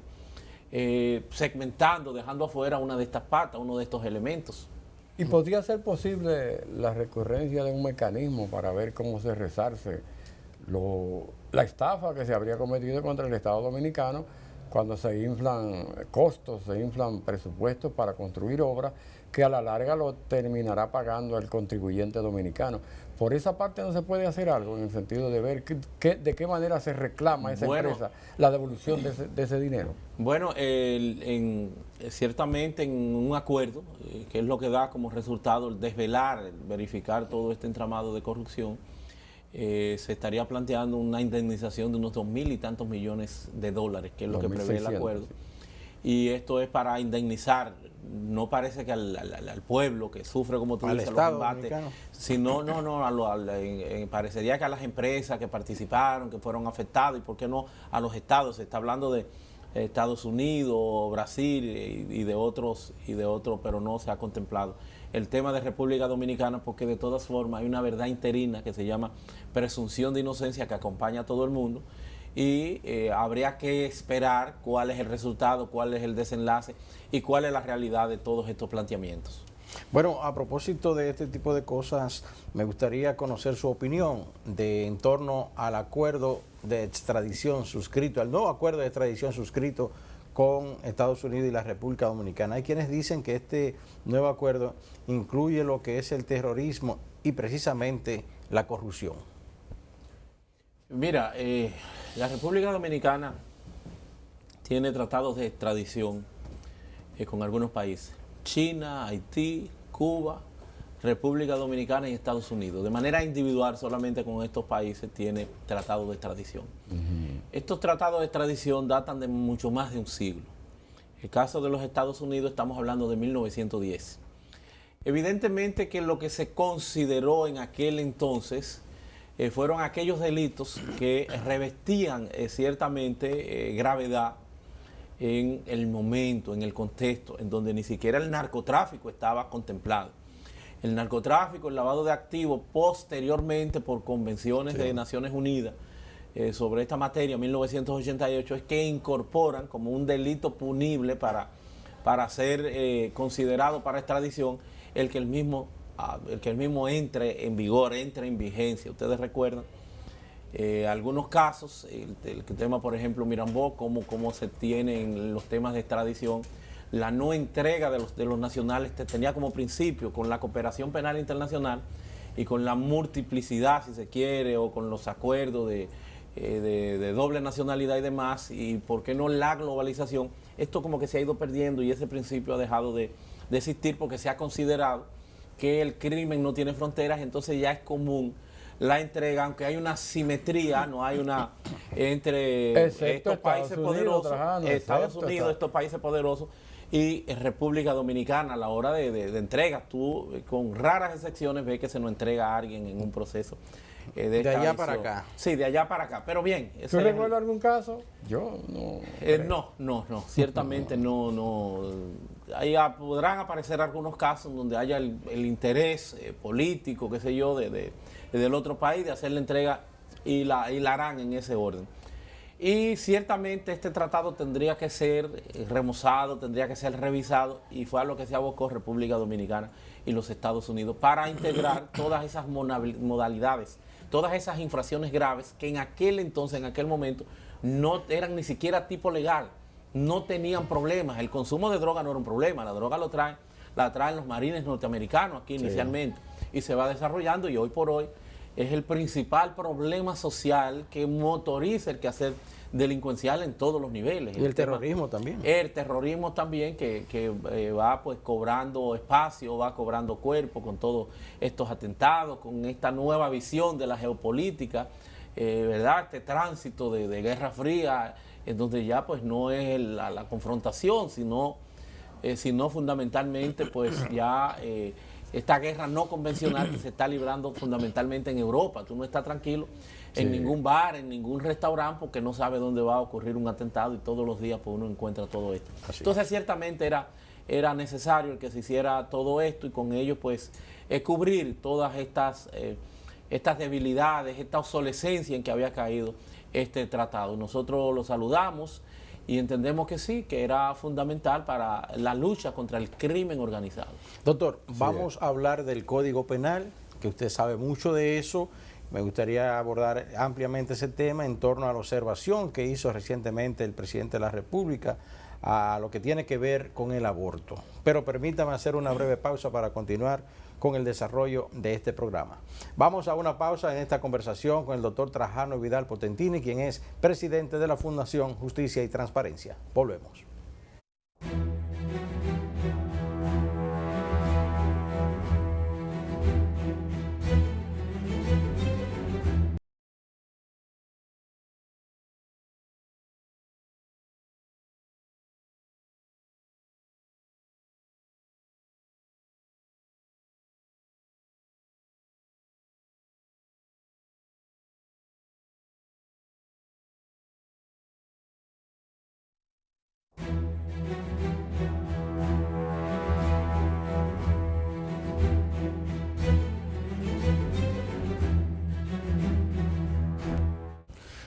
segmentando, dejando afuera una de estas patas, uno de estos elementos. ¿Y podría ser posible la recurrencia de un mecanismo para ver cómo se resarce la estafa que se habría cometido contra el Estado Dominicano cuando se inflan costos, se inflan presupuestos para construir obras que a la larga lo terminará pagando el contribuyente dominicano? Por esa parte no se puede hacer algo en el sentido de ver de qué manera se reclama esa empresa la devolución de ese dinero. Bueno, ciertamente en un acuerdo, que es lo que da como resultado el desvelar, el verificar todo este entramado de corrupción, se estaría planteando una indemnización de unos 2.000 y tantos millones de dólares, que es lo que prevé el acuerdo. Y esto es para indemnizar, no parece que al pueblo que sufre, como tú dices, los embates, sino parecería que a las empresas que participaron, que fueron afectadas, y por qué no a los estados. Se está hablando de Estados Unidos, Brasil y de otros, pero no se ha contemplado el tema de República Dominicana, porque de todas formas hay una verdad interina que se llama presunción de inocencia, que acompaña a todo el mundo, y habría que esperar cuál es el resultado, cuál es el desenlace y cuál es la realidad de todos estos planteamientos. Bueno, a propósito de este tipo de cosas, me gustaría conocer su opinión en torno al acuerdo de extradición suscrito, al nuevo acuerdo de extradición suscrito con Estados Unidos y la República Dominicana. Hay quienes dicen que este nuevo acuerdo incluye lo que es el terrorismo y precisamente la corrupción. Mira, la República Dominicana tiene tratados de extradición con algunos países: China, Haití, Cuba, República Dominicana y Estados Unidos. De manera individual, solamente con estos países tiene tratados de extradición. Estos tratados de extradición datan de mucho más de un siglo. El caso de los Estados Unidos estamos hablando de 1910. Evidentemente que lo que se consideró en aquel entonces fueron aquellos delitos que revestían ciertamente gravedad en el momento, en el contexto, en donde ni siquiera el narcotráfico estaba contemplado. El narcotráfico, el lavado de activos, posteriormente por convenciones de Naciones Unidas sobre esta materia, 1988, es que incorporan como un delito punible para ser considerado para extradición el que el mismo entre en vigor, entre en vigencia. Ustedes recuerdan algunos casos, el tema, por ejemplo, Mirambó, cómo se tienen los temas de extradición. La no entrega de los nacionales tenía como principio, con la cooperación penal internacional y con la multiplicidad, si se quiere, o con los acuerdos de doble nacionalidad y demás, y por qué no la globalización, esto como que se ha ido perdiendo y ese principio ha dejado de existir porque se ha considerado que el crimen no tiene fronteras, entonces ya es común la entrega, aunque hay una simetría, no hay una entre estos países poderosos, Estados Unidos, estos países poderosos y República Dominicana a la hora de entregas. Tú, con raras excepciones, ves que se nos entrega a alguien en un proceso de allá para acá. Sí, de allá para acá. Pero bien. ¿Tú recuerdas algún caso? Yo no. No, ciertamente no. Ahí podrán aparecer algunos casos donde haya el interés político, qué sé yo, del otro país de hacer la entrega y la harán en ese orden. Y ciertamente este tratado tendría que ser remozado, tendría que ser revisado, y fue a lo que se abocó República Dominicana y los Estados Unidos para integrar todas esas modalidades, todas esas infracciones graves que en aquel entonces, en aquel momento, no eran ni siquiera tipo legal, no tenían problemas. El consumo de droga no era un problema, la droga la traen los marines norteamericanos aquí inicialmente y se va desarrollando, y hoy por hoy es el principal problema social que motoriza el quehacer delincuencial en todos los niveles. Y el terrorismo también. El terrorismo también que va pues cobrando espacio, va cobrando cuerpo con todos estos atentados, con esta nueva visión de la geopolítica, ¿verdad? Este tránsito de Guerra Fría, en donde ya pues no es la confrontación, sino fundamentalmente pues ya esta guerra no convencional que se está librando fundamentalmente en Europa. Tú no estás tranquilo en ningún bar, en ningún restaurante, porque no sabes dónde va a ocurrir un atentado, y todos los días pues uno encuentra todo esto. Entonces ciertamente era necesario que se hiciera todo esto, y con ello pues cubrir todas estas debilidades, esta obsolescencia en que había caído este tratado. Nosotros lo saludamos y entendemos que sí, que era fundamental para la lucha contra el crimen organizado. Doctor, vamos a hablar del Código Penal, que usted sabe mucho de eso. Me gustaría abordar ampliamente ese tema en torno a la observación que hizo recientemente el presidente de la República a lo que tiene que ver con el aborto. Pero permítame hacer una breve pausa para continuar con el desarrollo de este programa. Vamos a una pausa en esta conversación con el doctor Trajano Vidal Potentini, quien es presidente de la Fundación Justicia y Transparencia. Volvemos.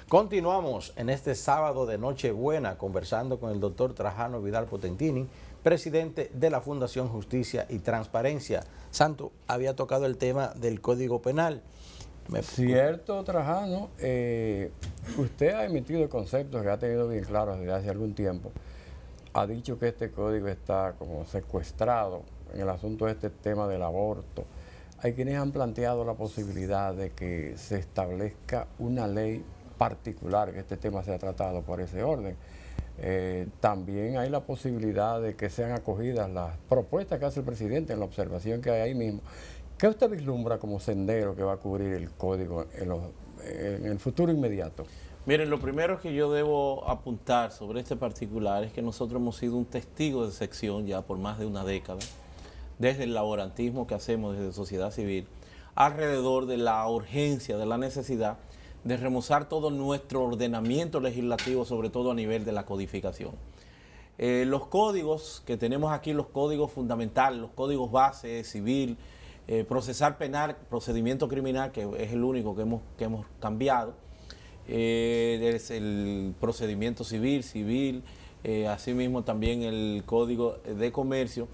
Continuamos en este sábado de Nochebuena conversando con el doctor Trajano Vidal Potentini, presidente de la Fundación Justicia y Transparencia. Santo, había tocado el tema del Código Penal. Cierto, Trajano, usted ha emitido conceptos que ha tenido bien claros desde hace algún tiempo. Ha dicho que este código está como secuestrado en el asunto de este tema del aborto. Hay quienes han planteado la posibilidad de que se establezca una ley particular, que este tema sea tratado por ese orden. También hay la posibilidad de que sean acogidas las propuestas que hace el presidente en la observación que hay ahí mismo, ¿Qué usted vislumbra como sendero que va a cubrir el código en el futuro inmediato? Miren, lo primero que yo debo apuntar sobre este particular es que nosotros hemos sido un testigo de sección ya por más de una década, desde el laborantismo que hacemos desde sociedad civil, alrededor de la urgencia, de la necesidad de remozar todo nuestro ordenamiento legislativo, sobre todo a nivel de la codificación. Los códigos que tenemos aquí, los códigos fundamentales, los códigos base, civil, procesal penal, procedimiento criminal, que es el único que hemos cambiado, es el procedimiento civil, asimismo también el código de comercio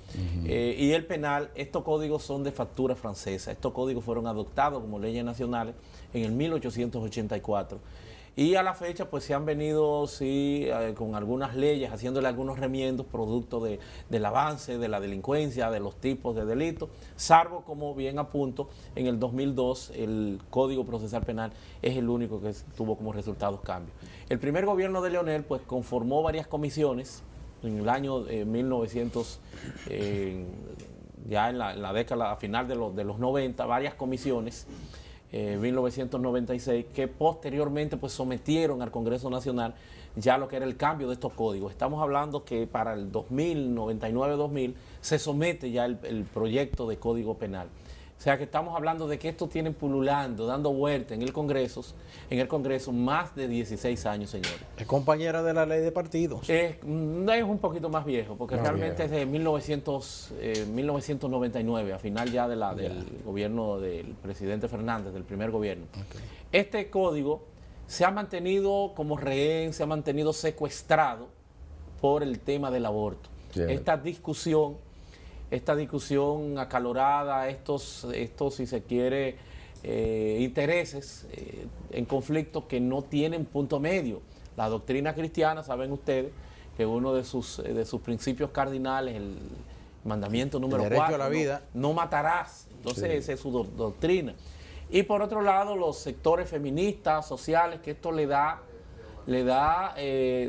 y el penal. Estos códigos son de factura francesa. Estos códigos fueron adoptados como leyes nacionales en el 1884 y a la fecha pues se han venido con algunas leyes, haciéndole algunos remiendos producto del avance de la delincuencia, de los tipos de delitos, salvo, como bien apunto, en el 2002 el Código Procesal Penal es el único que tuvo como resultados cambios. El primer gobierno de Leonel pues conformó varias comisiones en el año 1900, ya en la década, a final de los 90, varias comisiones, 1996, que posteriormente pues sometieron al Congreso Nacional ya lo que era el cambio de estos códigos. Estamos hablando que para el 99-2000 se somete ya el proyecto de Código Penal. O sea que estamos hablando de que esto tienen pululando, dando vuelta en el Congreso más de 16 años, señores. Es compañera de la ley de partidos. Es un poquito más viejo, porque realmente es de 1999, a final ya del gobierno del presidente Fernández, del primer gobierno. Okay. Este código se ha mantenido como rehén, se ha mantenido secuestrado por el tema del aborto. Esta discusión acalorada, estos si se quiere, intereses en conflicto que no tienen punto medio. La doctrina cristiana, saben ustedes, que uno de sus principios cardinales, el mandamiento número 4, derecho a la vida. No matarás. Entonces esa es su doctrina. Y por otro lado, los sectores feministas, sociales, que esto le da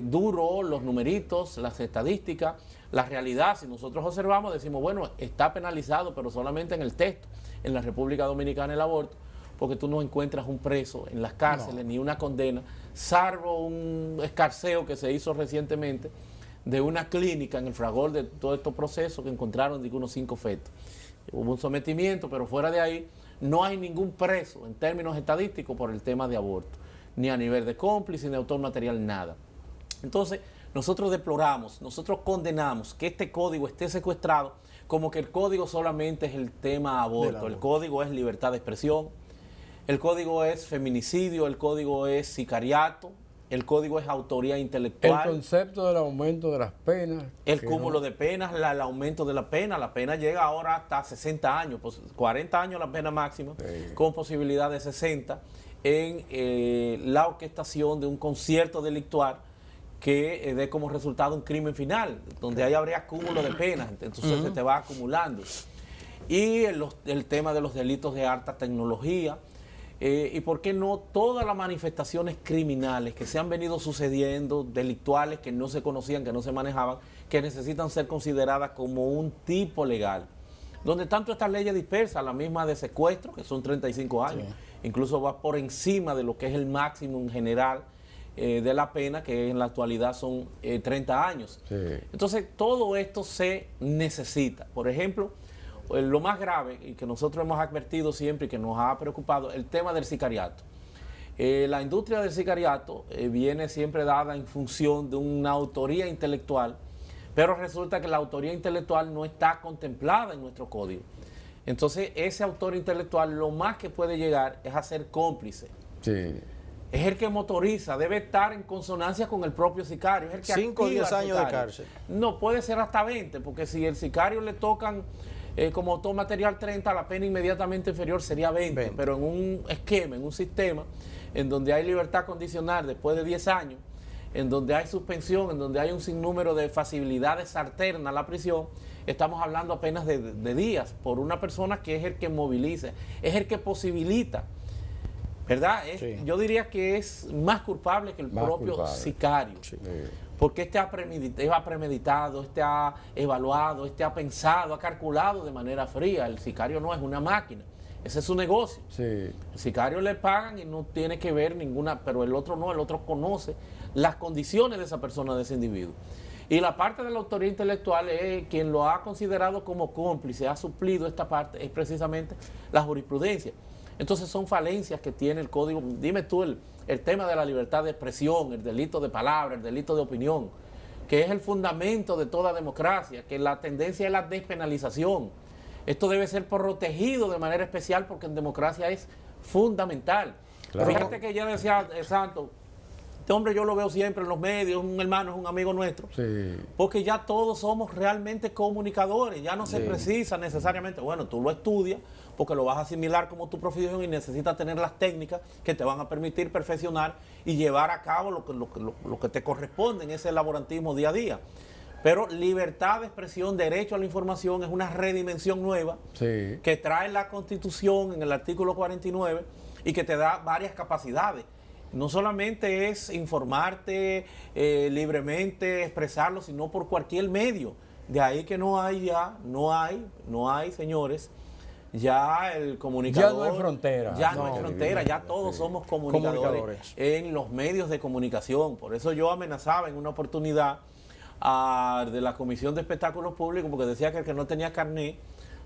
duro los numeritos, las estadísticas. La realidad, si nosotros observamos, decimos, bueno, está penalizado, pero solamente en el texto, en la República Dominicana el aborto, porque tú no encuentras un preso en las cárceles, ni una condena, salvo un escarceo que se hizo recientemente de una clínica en el fragor de todos estos procesos que encontraron unos 5 fetos. Hubo un sometimiento, pero fuera de ahí no hay ningún preso en términos estadísticos por el tema de aborto, ni a nivel de cómplice, ni autor material, nada. Entonces, nosotros deploramos, nosotros condenamos que este código esté secuestrado, como que el código solamente es el tema aborto. El código es libertad de expresión, el código es feminicidio, el código es sicariato, el código es autoría intelectual. El concepto del aumento de las penas. El cúmulo de penas, el aumento de la pena llega ahora hasta 60 años, pues 40 años la pena máxima, con posibilidad de 60, en la orquestación de un concierto delictual que dé como resultado un crimen final, donde ahí habría cúmulo de penas, entonces se te va acumulando. Y el tema de los delitos de alta tecnología, y por qué no todas las manifestaciones criminales que se han venido sucediendo, delictuales que no se conocían, que no se manejaban, que necesitan ser consideradas como un tipo legal. Donde tanto estas leyes dispersas, la misma de secuestro, que son 35 años, incluso va por encima de lo que es el máximo en general de la pena, que en la actualidad son 30 años. Entonces, todo esto se necesita. Por ejemplo, lo más grave, y que nosotros hemos advertido siempre y que nos ha preocupado, el tema del sicariato. La industria del sicariato viene siempre dada en función de una autoría intelectual, pero resulta que la autoría intelectual no está contemplada en nuestro código. Entonces, ese autor intelectual lo más que puede llegar es a ser cómplice. Es el que motoriza, debe estar en consonancia con el propio sicario. Es el que 5 o 10 años de cárcel. No, puede ser hasta 20, porque si el sicario le tocan como autor material 30, la pena inmediatamente inferior sería 20. Pero en un esquema, en un sistema, en donde hay libertad condicional después de 10 años, en donde hay suspensión, en donde hay un sinnúmero de facilidades alternas a la prisión, estamos hablando apenas de días por una persona que es el que moviliza, es el que posibilita. ¿verdad? Sí. Yo diría que es más culpable que el propio sicario. Sí. Porque este ha premeditado, este ha evaluado, este ha pensado, ha calculado de manera fría. El sicario no es una máquina, ese es su negocio. Sí. El sicario le pagan y no tiene que ver ninguna, pero el otro no, el otro conoce las condiciones de esa persona, de ese individuo. Y la parte de la autoría intelectual, quien lo ha considerado como cómplice, ha suplido esta parte, es precisamente la jurisprudencia. Entonces son falencias que tiene el código. Dime tú el tema de la libertad de expresión, el delito de palabra, el delito de opinión, que es el fundamento de toda democracia, que la tendencia es la despenalización. Esto debe ser protegido de manera especial porque en democracia es fundamental. Claro. Fíjate que ya decía Santos, este hombre yo lo veo siempre en los medios, es un hermano, es un amigo nuestro, sí. Porque ya todos somos realmente comunicadores, ya no se precisa necesariamente, bueno, tú lo estudias porque lo vas a asimilar como tu profesión y necesitas tener las técnicas que te van a permitir perfeccionar y llevar a cabo lo que te corresponde en ese laborantismo día a día. Pero libertad de expresión, derecho a la información es una redimensión nueva que trae la Constitución en el artículo 49 y que te da varias capacidades. No solamente es informarte libremente, expresarlo, sino por cualquier medio. De ahí que no hay, señores, ya el comunicador... Ya no hay frontera. Ya no hay frontera, ya todos somos comunicadores en los medios de comunicación. Por eso yo amenazaba en una oportunidad de la Comisión de Espectáculos Públicos, porque decía que el que no tenía carnet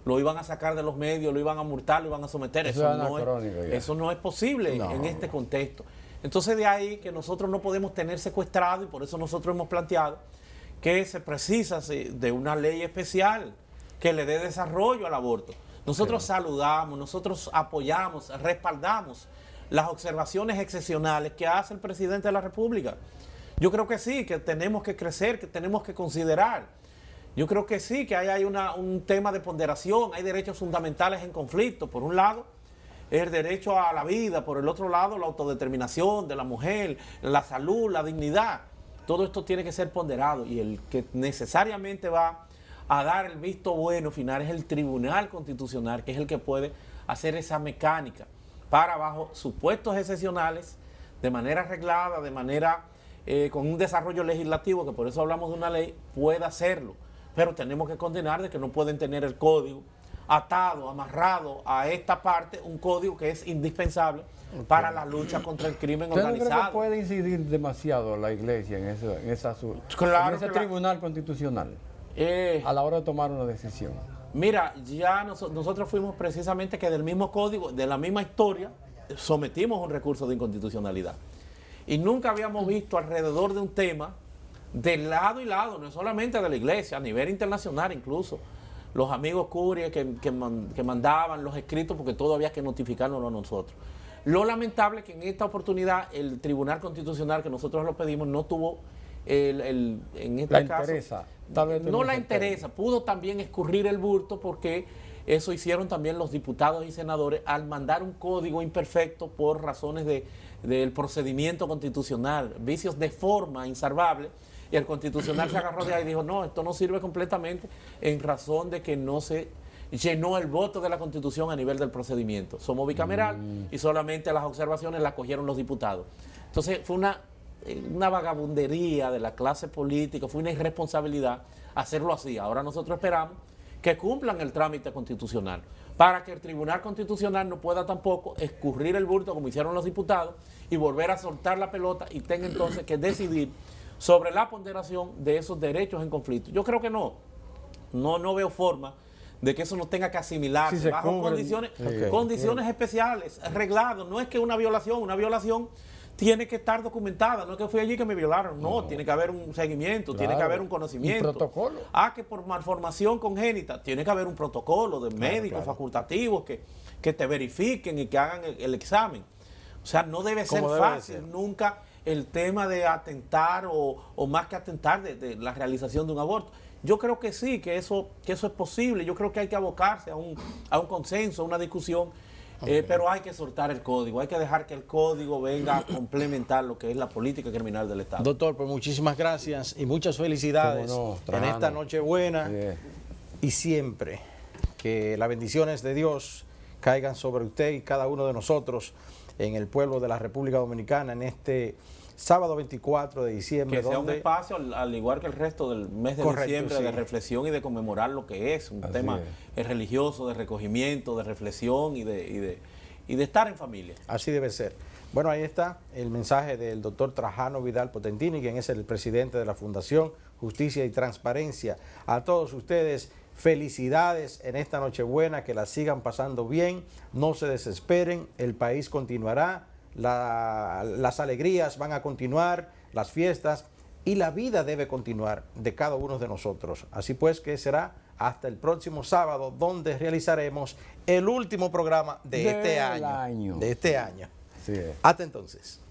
lo iban a sacar de los medios, lo iban a multar, lo iban a someter. Eso no es posible en este contexto. Entonces de ahí que nosotros no podemos tener secuestrado y por eso nosotros hemos planteado que se precisa de una ley especial que le dé desarrollo al aborto. Nosotros saludamos, nosotros apoyamos, respaldamos las observaciones excepcionales que hace el presidente de la República. Yo creo que sí, que tenemos que crecer, que tenemos que considerar. Yo creo que sí, que hay un tema de ponderación, hay derechos fundamentales en conflicto. Por un lado, el derecho a la vida, por el otro lado, la autodeterminación de la mujer, la salud, la dignidad. Todo esto tiene que ser ponderado y el que necesariamente va a dar el visto bueno final es el Tribunal Constitucional, que es el que puede hacer esa mecánica para, bajo supuestos excepcionales, de manera arreglada, de manera con un desarrollo legislativo, que por eso hablamos de una ley, pueda hacerlo. Pero tenemos que condenar de que no pueden tener el código atado, amarrado a esta parte, un código que es indispensable para la lucha contra el crimen organizado. ¿Usted no cree que puede incidir demasiado la Iglesia en ese Tribunal Constitucional a la hora de tomar una decisión? Mira, ya nosotros fuimos precisamente que del mismo código, de la misma historia, sometimos un recurso de inconstitucionalidad. Y nunca habíamos visto alrededor de un tema de lado y lado, no solamente de la Iglesia, a nivel internacional incluso, los amigos curias que mandaban los escritos porque todo había que notificarnos a nosotros. Lo lamentable es que en esta oportunidad el Tribunal Constitucional que nosotros lo pedimos no tuvo en este caso, no la interesa, pudo también escurrir el bulto porque eso hicieron también los diputados y senadores al mandar un código imperfecto por razones del procedimiento constitucional, vicios de forma insalvable. Y el Constitucional se agarró de ahí y dijo, no, esto no sirve completamente en razón de que no se llenó el voto de la Constitución a nivel del procedimiento. Somos bicameral y solamente las observaciones las cogieron los diputados. Entonces fue una vagabundería de la clase política, fue una irresponsabilidad hacerlo así. Ahora nosotros esperamos que cumplan el trámite constitucional para que el Tribunal Constitucional no pueda tampoco escurrir el bulto como hicieron los diputados y volver a soltar la pelota y tenga entonces que decidir sobre la ponderación de esos derechos en conflicto. Yo creo que no veo forma de que eso no tenga que asimilarse bajo condiciones especiales, arreglados. No es que una violación tiene que estar documentada, no es que fui allí que me violaron, no, tiene que haber un seguimiento, tiene que haber un conocimiento. Un protocolo. Que por malformación congénita, tiene que haber un protocolo de médicos facultativos que te verifiquen y que hagan el examen. O sea, no debe ser fácil nunca el tema de atentar o más que atentar de la realización de un aborto. Yo creo que sí, que eso es posible. Yo creo que hay que abocarse a un consenso, a una discusión, pero hay que soltar el código, hay que dejar que el código venga a complementar lo que es la política criminal del Estado. Doctor, pues muchísimas gracias y muchas felicidades en esta Nochebuena y siempre que las bendiciones de Dios caigan sobre usted y cada uno de nosotros en el pueblo de la República Dominicana en este sábado 24 de diciembre. Que sea un espacio, al igual que el resto del mes de diciembre, sí, de reflexión y de conmemorar lo que es un tema religioso, de recogimiento, de reflexión y de estar en familia. Así debe ser. Bueno, ahí está el mensaje del doctor Trajano Vidal Potentini, quien es el presidente de la Fundación Justicia y Transparencia. A todos ustedes, felicidades en esta Nochebuena, que la sigan pasando bien, no se desesperen, el país continuará, las alegrías van a continuar, las fiestas y la vida debe continuar de cada uno de nosotros. Así pues, que será hasta el próximo sábado, donde realizaremos el último programa de este año. De este año. Hasta entonces.